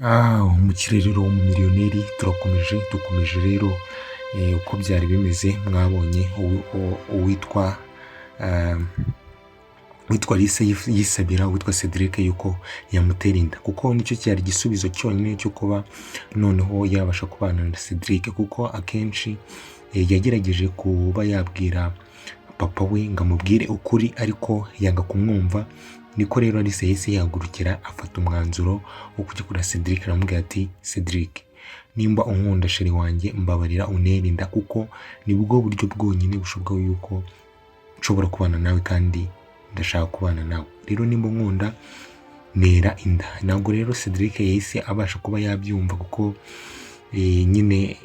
Umukire rero w'umumiliyoneri dukomeje rero uko byari bimeze mwabonye uwitwa Alice yisabira uwitwa Cedric yuko yamutera inda, kuko nicyo cyari igisubizo cyonyine cyo kuba noneho yabasha kubana na Cedric, kuko akenshi yagerageje kuba yabwira papa we ngo amubwire ukuri ariko yanga kumwumva. Niko rero Alice yahise yahagurukira afata umwanzuro wo kujya kuri Cedric aramubwira ati Cedric, nimba unkunda sheri wanjye mbabarira untere inda, kuko nibwo buryo bwonyine bushoboka yuko nshobora kubana nawe kandi ndashaka kubana nawe. Rero nimba unkunda ntera inda. Ntabwo rero Cedric yahise abasha kuba yabyumva, kuko nyine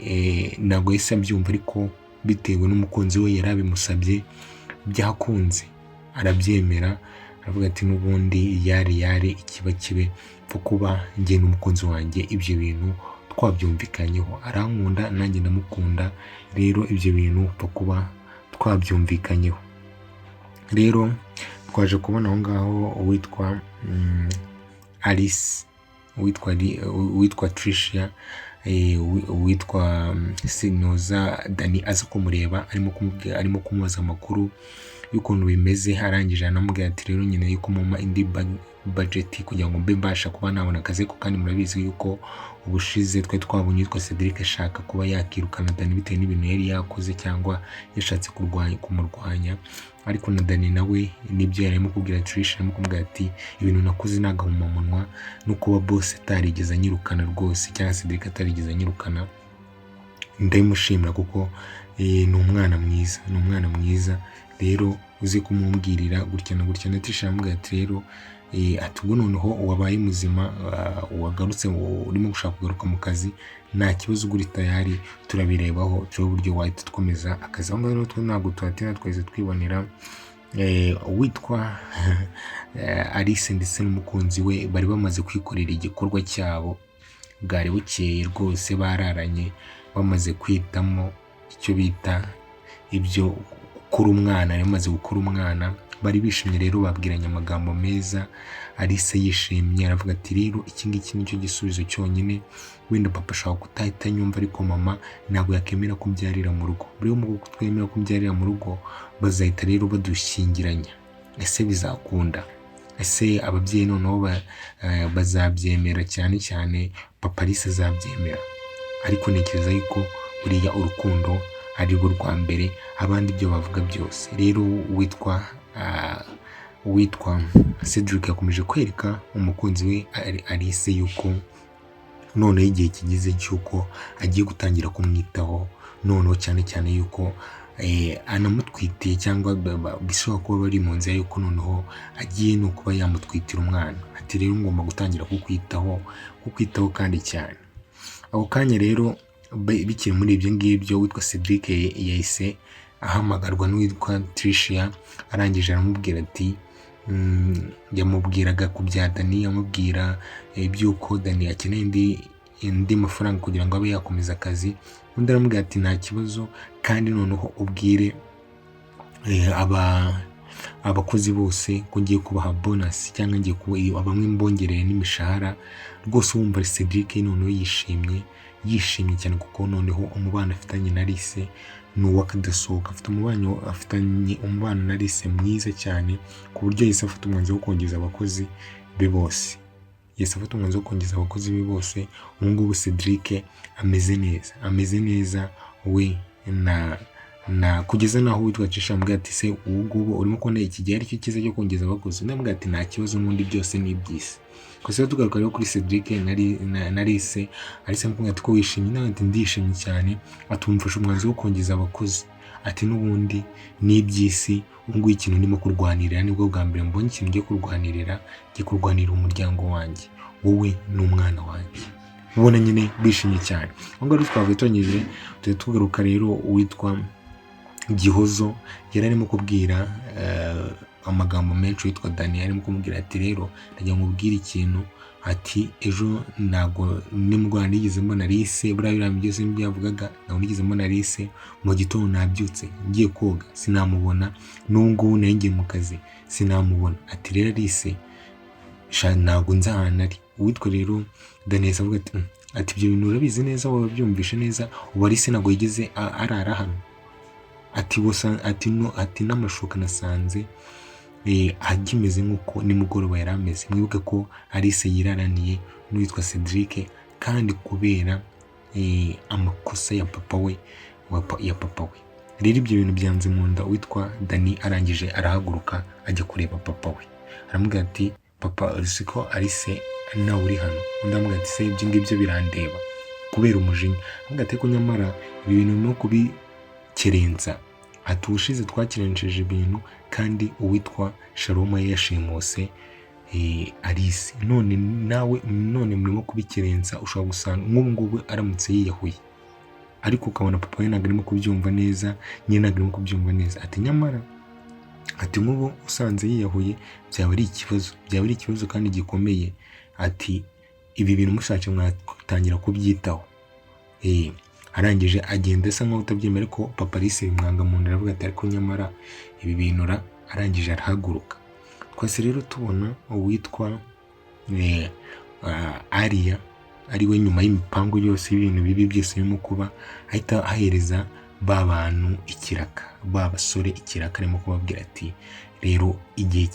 ntabwo yahise abyumva, ariko bitewe n'umukunzi we yari abimusabye byakunze arabyemera. Aravuga ati n'ubundi yari ikiba kibe pfa kuba njye n'umukunzi wanjye ibyo bintu twabyumvikanyeho, arankunda nanjye ndamukunda, rero ibyo bintu pfa kuba twabyumvikanyeho. Rero twaje kubona aho ngaho uwitwa Alice, uwitwa Tricia, uwitwa Sinoza Dani aza kumureba arimo kumubaza amakuru y'ukuntu bimeze, arangije anamubwira ati rero nyine yuko muma indi budget kugira ngo mbe mbasha kuba nabona akazi, ko kandi murabizi yuko ubushize twari twabonye yitwa Cedric ashaka kuba yakirukana Dani bitewe n'ibintu yari yakoze cyangwa yashatse kumurwanya, ariko na Dani nawe nibyo yarimo kubwira Tricia, arimo kumubwira ati ibintu nakoze nagahumamunwa no kuba boss atarigeze anyirukana rwose, cyangwa Cedric atarigeze anyirukana, ndayimushimira kuko ni umwana mwiza, rero uzi kumubwirira gutya na gutya. Na Tricia aramubwira ati rero ati ubwo noneho wabaye muzima, wagarutse urimo gushaka kugaruka mu kazi, nta kibazo uguri tayari turabirebaho turebe uburyo wahita dukomeza akazi. Aho ngaho rero ntabwo tuhatina twahise twibonera uwitwa Alice ndetse n'umukunzi we bari bamaze kwikorera igikorwa cyabo, bwari bukeye rwose, bararanye bamaze kwitamo icyo bita ibyo gukura umwana, yamaze gukura umwana, bari bishimye rero babwiranye amagambo meza. Alice yishimye aravuga ati rero iki ngiki nicyo gisubizo cyonyine, wenda papa ashaka kutahita nyumva ariko mama ntabwo yakemera ko mbyarira mu rugo, buri mu twemera ko mbyarira mu rugo bazahita rero badushyingiranya. Ese bizakunda? Ese ababyeyi noneho bazabyemera? cyane papa Alice azabyemera, ariko ntekereza yuko buriya urukundo ari rwo rwa mbere, abandi ibyo bavuga byose. Rero uwitwa Cedric yakomeje kwereka umukunzi we Alice yuko noneho igihe kigize cy'uko agiye gutangira kumwitaho, noneho cyane yuko anamutwitiye, cyangwa bishobora kuba bari mu nzira yuko noneho agiye no kuba yamutwitira umwana. Ati rero ngomba gutangira kukwitaho kandi cyane. Ako kanya rero bikiri muri ibyo ngibyo, witwa Cedric yahise ahamagarwa n'uwitwa Tricia, arangije aramubwira ati yamubwiraga ku bya Dani, amubwira iby'uko Dani akeneye indi mafaranga kugira ngo abe yakomeza akazi. Undi aramubwira ati nta kibazo, kandi noneho ubwire abakozi bose ko ngiye kubaha bonus, cyangwa ngiye kuba bamwe mbongereye n'imishahara. Rwose wumva Cedric noneho yishimye cyane, kuko noneho umubano afitanye na Alice ni uw'akadasohoka, afitanye umubano na Alice mwiza cyane, ku buryo yahise afata umwanzuro wo kongeza abakozi be bose. Ubu ngubu Cedric ameze neza we na kugeza naho witwa Tricia amubwira ati se ubu ngubu urimo kubona iki gihe aricyo cyiza cyo kongeza abakozi? Ndamubwira ati nta kibazo, n'undi byose ni iby'isi. Gusa tugaruka rero kuri Cedric na Alice amubwira ati ko wishimye? Nawe ati ndishimye cyane. Atumufasha umwanzuro wo kongeza abakozi, ati n'ubundi ni iby'isi, ubu ngubu ikintu ndimo kurwanirira nibwo bwa mbere mbonye ikintu ngiye kurwanirira umuryango wanjye, wowe n'umwana wanjye. Ubona nyine bishimye cyane. Aho ngaho twavuye tongeye tugaruka rero uwitwa Gihozo yari arimo kubwira amagambo menshi witwa Dani, arimo kumubwira ati rero ndagira ngo ubwire ikintu, ati ejo ntabwo nimugwana nigeze mbona Alice, buriya byose byavugaga, ntabwo nigeze mbona Alice. Mu gitondo nabyutse ngiye koga sinamubona, n'ubu ngubu nari ngiye mu kazi sinamubona. Ati rero Alice ntabwo nzi ahantu ari, uwitwa rero Daneza avuga ati ati ibyo bintu urabizi neza, wowe byumvishe neza, ubu Alice ntabwo yigeze arara hano, ati ati n'amashuka nasanze agimeze nk'uko nimugoroba yari ameze. Mwibuke ko Alice yiraraniye n'uwitwa Cedric kandi kubera amakosa ya papa we rero ibyo bintu byanze mu nda. Uwitwa Dani arangije arahaguruka ajya kureba papa we, aramubwira ati papa uzi ko Alice nawe uri hano? Undi aramubwira ati se ibyo ngibyo birandeba, kubera umujinya. Aramubwira ati ko nyamara ibi bintu no kubikerenza, ati ubushize twakirenceje ibintu kandi uwitwa Sharoma yashimuse Alice, none murimo kubikerenza. Ushobora gusanga nk'ubu ngubu aramutse yiyahuye, ariko ukabona papa we ntabwo arimo kubyumva neza, nyine ntabwo arimo kubyumva neza. Ati nyamara ati nk'ubu usanze yiyahuye byaba ari ikibazo kandi gikomeye. Ati ibi bintu mushatse mwatangira kubyitaho. Arangije agenda asa nkaho utabyemera, ariko papa Alice bimwanga mu nda, aravuga ati ariko nyamara ibi bintu arangije arahaguruka. Twese rero tubona uwitwa Aria ari we nyuma y'imipango yose y'ibintu bibi byose birimo kuba, ahita ahereza ba bantu ikiraka, ba basore ikiraka, arimo kubabwira ati rero igihe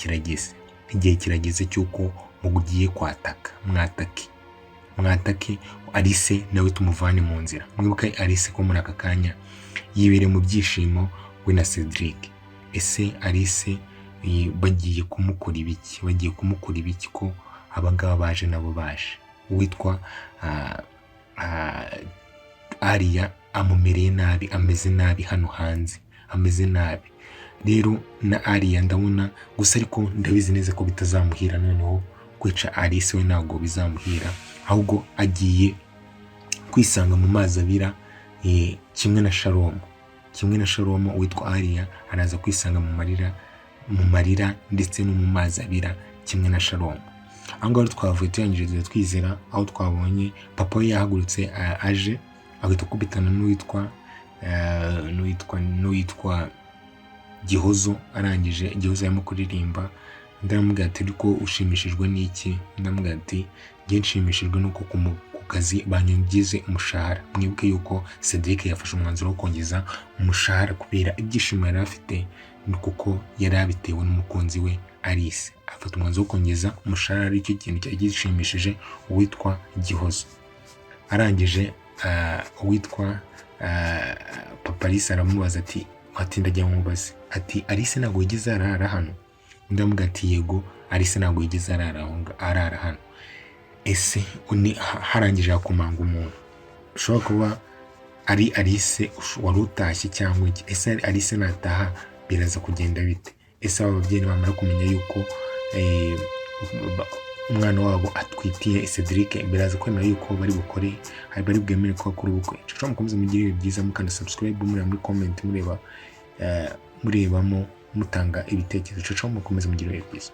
kirageze cy'uko mugiye kwataka, mwatake Alice nawe tumuvane mu nzira. Mwibuke Alice ko muri aka kanya yibereye mu byishimo we na Cedric. Ese Alice bagiye kumukora ibiki ko abangaba baje nabo baje? Uwitwa Aria amumereye nabi, ameze nabi hano hanze, ameze nabi. Rero na Aria ndabona gusa, ariko ndabizi neza ko bitazamuhira noneho kwica Alice, we ntabwo bizamuhira, ahubwo agiye kwisanga mu mazi abira kimwe na Shalom. Uwitwa Aria araza kwisanga mu marira ndetse no mu mazi abira kimwe na Shalom. Aho ngaho twavuye tuyangije twizera, aho twabonye papa we yahagurutse aje agahita kubitana n'uwitwa Gihozo. Arangije Gihozo arimo kuririmba, ndamubwira ati ariko ushimishijwe n'iki? Ndamubwira ati ngiye nshimishijwe nuko ku kazi banyongeje umushahara. Mwibuke yuko Cedric yafashe umwanzuro wo kongeza umushahara kubera ibyishimo yari afite, kuko yari abitewe n'umukunzi we Alice. Afata umwanzuro wo kongeza umushahara, aricyo kintu cyari gishimishije uwitwa Gihozo. Arangije uwitwa papa Alice aramubaza ati ndajya mubaze, ati Alice ntabwo yigeze arara hano? Ndamubwira ati yego, Alice ntabwo yigeze arara hano. Ese harangije akomanga umuntu, ushobora kuba ari Alice wari utashye cyangwa iki? Ese Alice nataha biraza kugenda bite? Ese aba babyeyi bamara kumenya yuko umwana wabo atwitiye Cedric, biraza kwemera yuko bari bwemere ko bakora ubukwe? Cyo mukomeze mugire ibihe byiza, mukanda subscribe, muri comment murebamo mutanga ibitekerezo. Cyo mukomeze mugire ibihe byiza.